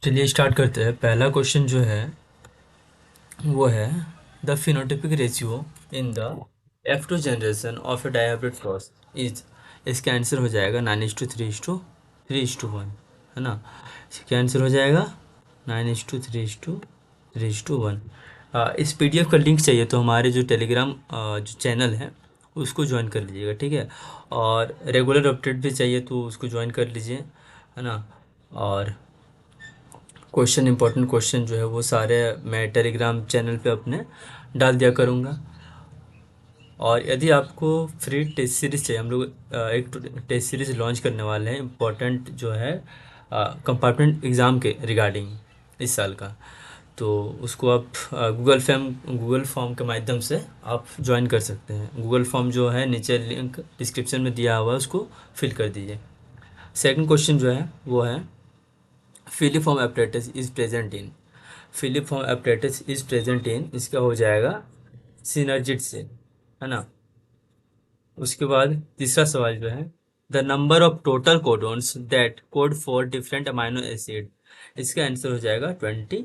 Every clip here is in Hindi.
चलिए स्टार्ट करते हैं। पहला क्वेश्चन जो है वो है the phenotypic ratio in the F2 generation of A dihybrid cross is. इसका आंसर हो जाएगा 9:3:3:1, है ना। इसका आंसर हो जाएगा 9:3:3:1। इस PDF का लिंक चाहिए तो हमारे जो टेलीग्राम जो चैनल है उसको ज्वाइन कर लीजिएगा, ठीक है। और रेगुलर अपडेट भी चाहिए तो उसको ज्वाइन कर लीजिए, है ना। और क्वेश्चन, इंपॉर्टेंट क्वेश्चन जो है वो सारे मैं टेलीग्राम चैनल पे अपने डाल दिया करूँगा। और यदि आपको फ्री टेस्ट सीरीज चाहिए, हम लोग एक टेस्ट सीरीज लॉन्च करने वाले हैं, इम्पोर्टेंट जो है कंपार्टमेंट एग्ज़ाम के रिगार्डिंग इस साल का। तो उसको आप गूगल फॉर्म के माध्यम से आप ज्वाइन कर सकते हैं। गूगल फॉर्म जो है नीचे लिंक डिस्क्रिप्शन में दिया हुआ है, उसको फिल कर दीजिए। सेकंड क्वेश्चन जो है वो है filiform apparatus is present in. Filiform apparatus is present in, इसका हो जाएगा सिनर्जिड से, है ना। उसके बाद तीसरा सवाल जो है the number of total codons that code for different amino acid. इसका आंसर हो जाएगा 20।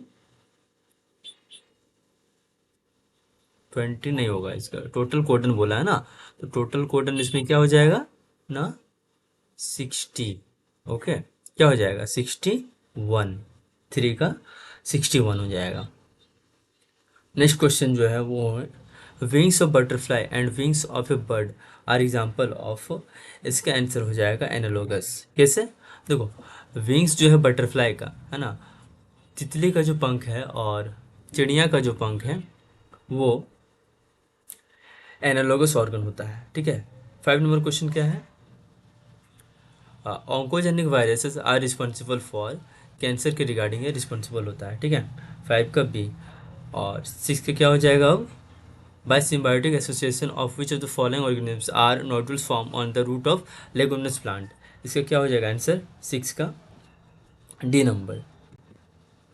20 नहीं होगा, इसका टोटल कोडन बोला है ना, तो टोटल कोडन इसमें क्या हो जाएगा ना, 60। ओके, क्या हो जाएगा 61। 3 का 61 हो जाएगा। नेक्स्ट क्वेश्चन जो है वो है wings of butterfly and wings of a bird are example of. इसका आंसर हो जाएगा एनालोगस। कैसे? देखो, विंग्स जो है बटरफ्लाई का, है ना, तितली का जो पंख है और चिड़िया का जो पंख है वो एनालोगस ऑर्गन होता है, ठीक है। 5 नंबर क्वेश्चन क्या है? Oncogenic viruses are responsible for. Cancer के रिगार्डिंग ये रिस्पॉन्सिबल होता है, ठीक है। 5 का बी। और 6 का क्या हो जाएगा अब? By symbiotic association of which of the following organisms are nodules formed on the root of leguminous plant। इसका क्या हो जाएगा आंसर 6 का डी नंबर,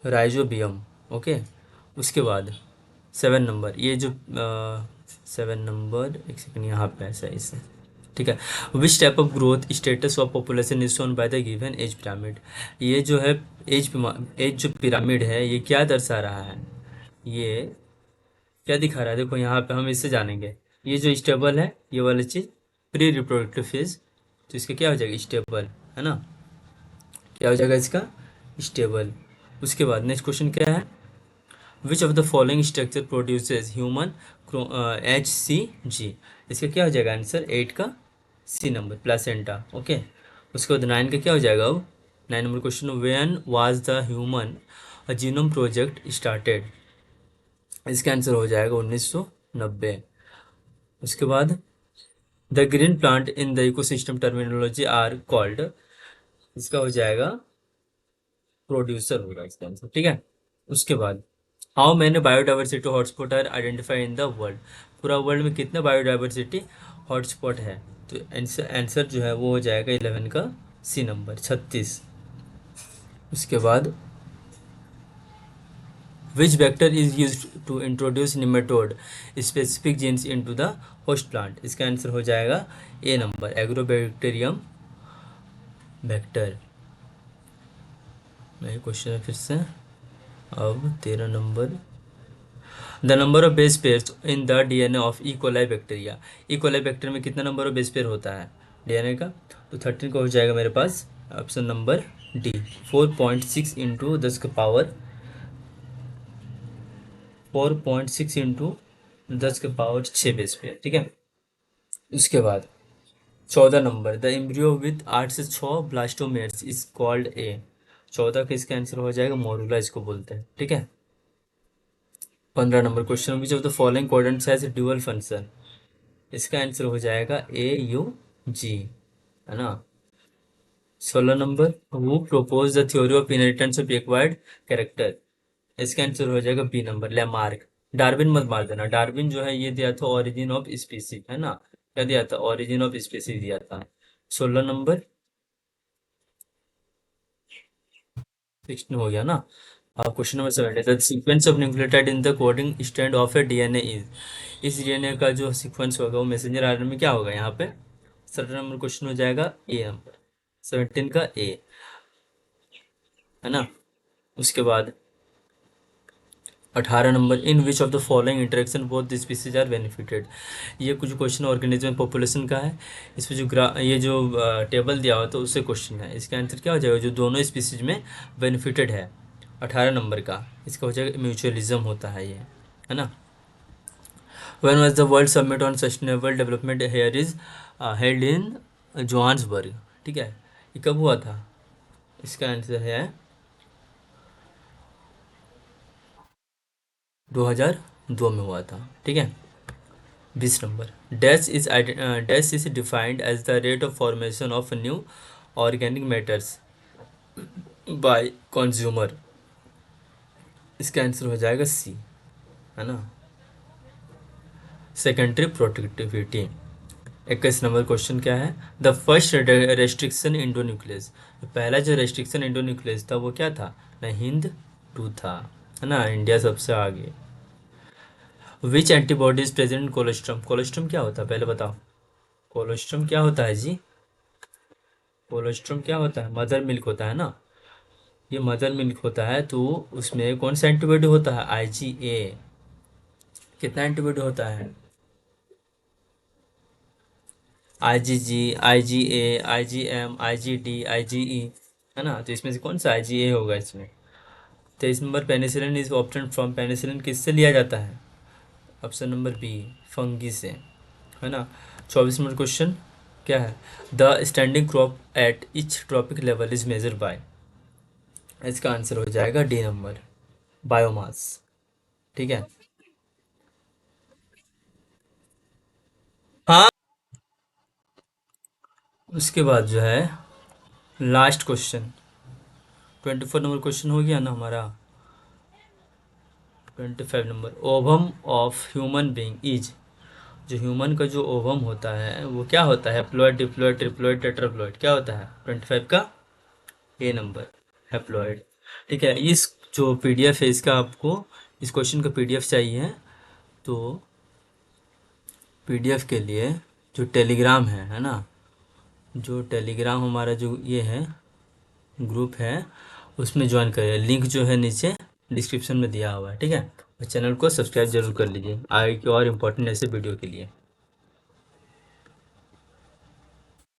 राइजोबियम। ओके, उसके बाद 7 नंबर, ये जो 7 नंबर, एक सेकंड यहाँ पे ऐसा इसे, ठीक है। Which type of growth status of population is shown by the given age pyramid. ये जो है एज जो पिरामिड है ये क्या दर्शा रहा है, ये क्या दिखा रहा है? देखो यहाँ पे हम इससे जानेंगे। ये जो स्टेबल है ये वाली चीज प्री रिप्रोडक्टिव फेज, तो इसका क्या हो जाएगा स्टेबल, है ना। क्या हो जाएगा इसका स्टेबल। उसके बाद नेक्स्ट क्वेश्चन क्या है? विच of the following structure produces human HCG। इसका क्या हो जाएगा आंसर 8 का सी नंबर, प्लासेंटा। ओके, उसके बाद 9 का क्या हो जाएगा अब? 9 number question, when was the human genome project started. इसका आंसर हो जाएगा 1990। उसके बाद the green plant in the ecosystem terminology are called. इसका हो जाएगा प्रोड्यूसर होगा इसका आंसर, ठीक है। उसके बाद how many biodiversity hotspot are identify in the world. पूरा वर्ल्ड में कितने बायोडाइवर्सिटी हॉटस्पॉट है? तो आंसर जो है वो हो जाएगा 11 का सी नंबर, 36। उसके बाद which vector is use to introduce nematode specific genes into the host plant. इसका आंसर हो जाएगा ए नंबर, एग्रोबैक्टीरियम वेक्टर। यही क्वेश्चन है फिर से। अब 13 number, the number of base pairs in the DNA of E coli bacteria. E coli bacteria में कितना नंबर ऑफ बेस पेयर होता है DNA का? तो 13 का हो जाएगा मेरे पास ऑप्शन नंबर डी, 4.6 इंटू 10 का पावर, 4.6 इंटू 10 का पावर 6 बेस पेयर, ठीक है। उसके बाद 14 नंबर, द एम्ब्रियो विथ 8 से 6 ब्लास्टोमेर्स इज कॉल्ड ए। 14 का इसका आंसर हो जाएगा मोरुला, इसको बोलते हैं, ठीक है। 15 number question, which of the following coordinates has dual function. इसका आंसर हो जाएगा AUG, है ना। 16 number, who propose the theory of inheritance of acquired character. इसका आंसर हो जाएगा बी नंबर, लेमार्क। डार्विन मत मार देना, डार्विन जो है ये दिया था ओरिजिन ऑफ स्पीसीज, है ना। क्या दिया था? ओरिजिन ऑफ स्पीसीज दिया था। 16 नंबर, 16 हो गया ना। अब question number 7, the sequence of nucleotide in the coding strand of A DNA is. इस DNA का जो सीक्वेंस होगा वो मैसेंजर आरएनए में क्या होगा यहाँ पे? 17 नंबर क्वेश्चन हो जाएगा ए नंबर, 17 का ए। है ना। उसके बाद 18 number, in which of the following interaction both the species are benefited. ये कुछ क्वेश्चन ऑर्गेनिज्म पॉपुलेशन का है। इसमें जो ये जो टेबल दिया हुआ तो उससे क्वेश्चन है, इसका आंसर क्या हो जाएगा, जो दोनों स्पीसीज में बेनिफिटेड है 18 नंबर का, इसका हो जाएगा म्यूचुअलिज्म होता है ये, है ना। When was the world summit on sustainable development here is held in Johannesburg, ठीक है, ये कब हुआ था, इसका आंसर है 2002 में हुआ था, ठीक है। 20 number, dash is defined as the rate of formation of new organic matters by consumer, इसका आंसर हो जाएगा सी, है ना, सेकेंडरी प्रोडक्टिविटी। 21 नंबर क्वेश्चन क्या है, द फर्स्ट रेस्ट्रिक्शन इंडोन्यूक्लियस, पहला जो रेस्ट्रिक्शन इंडोन्यूक्लियस था वो क्या था ना, हिंद 2 था, है ना, इंडिया सबसे आगे। Which antibodies present in colostrum, colostrum क्या होता है पहले बताओ, कोलेस्ट्रम क्या होता है जी, कोलेस्ट्रम क्या होता है, मदर मिल्क होता है ना, ये मदर मिल्क होता है, तो उसमें कौन सा एंटीबॉडी होता है, IgA, कितना एंटीबॉडी होता है, IgG, IgA, IgM, IgD, IgE, है ना, तो इसमें से कौन सा IgA होगा इसमें। 23 number, penicillin is obtain from, penicillin किससे लिया जाता है, ऑप्शन नंबर बी, फंगी से, है ना। 24 नंबर क्वेश्चन क्या है, the standing crop at each trophic level is measure by, इसका आंसर हो जाएगा डी नंबर, बायोमास, ठीक है। हाँ, उसके बाद जो है लास्ट क्वेश्चन 24 नंबर क्वेश्चन हो गया ना हमारा। 25 number, ovum of human being is, जो ह्यूमन का जो ओवम होता है वो क्या होता है, हैप्लॉइड, डिप्लॉइड, ट्रिप्लॉइड, टेट्राप्लॉइड, क्या होता है 25 का ए नंबर, हैप्लॉइड, ठीक है। इस जो PDF है इसका, आपको इस क्वेश्चन का PDF चाहिए तो PDF के लिए जो टेलीग्राम है ना, जो टेलीग्राम हमारा जो ये है ग्रुप है उसमें ज्वाइन करिए, लिंक जो है नीचे डिस्क्रिप्शन में दिया हुआ है, ठीक है। और चैनल को सब्सक्राइब जरूर कर लीजिए आगे की और इम्पोर्टेंट ऐसे वीडियो के लिए।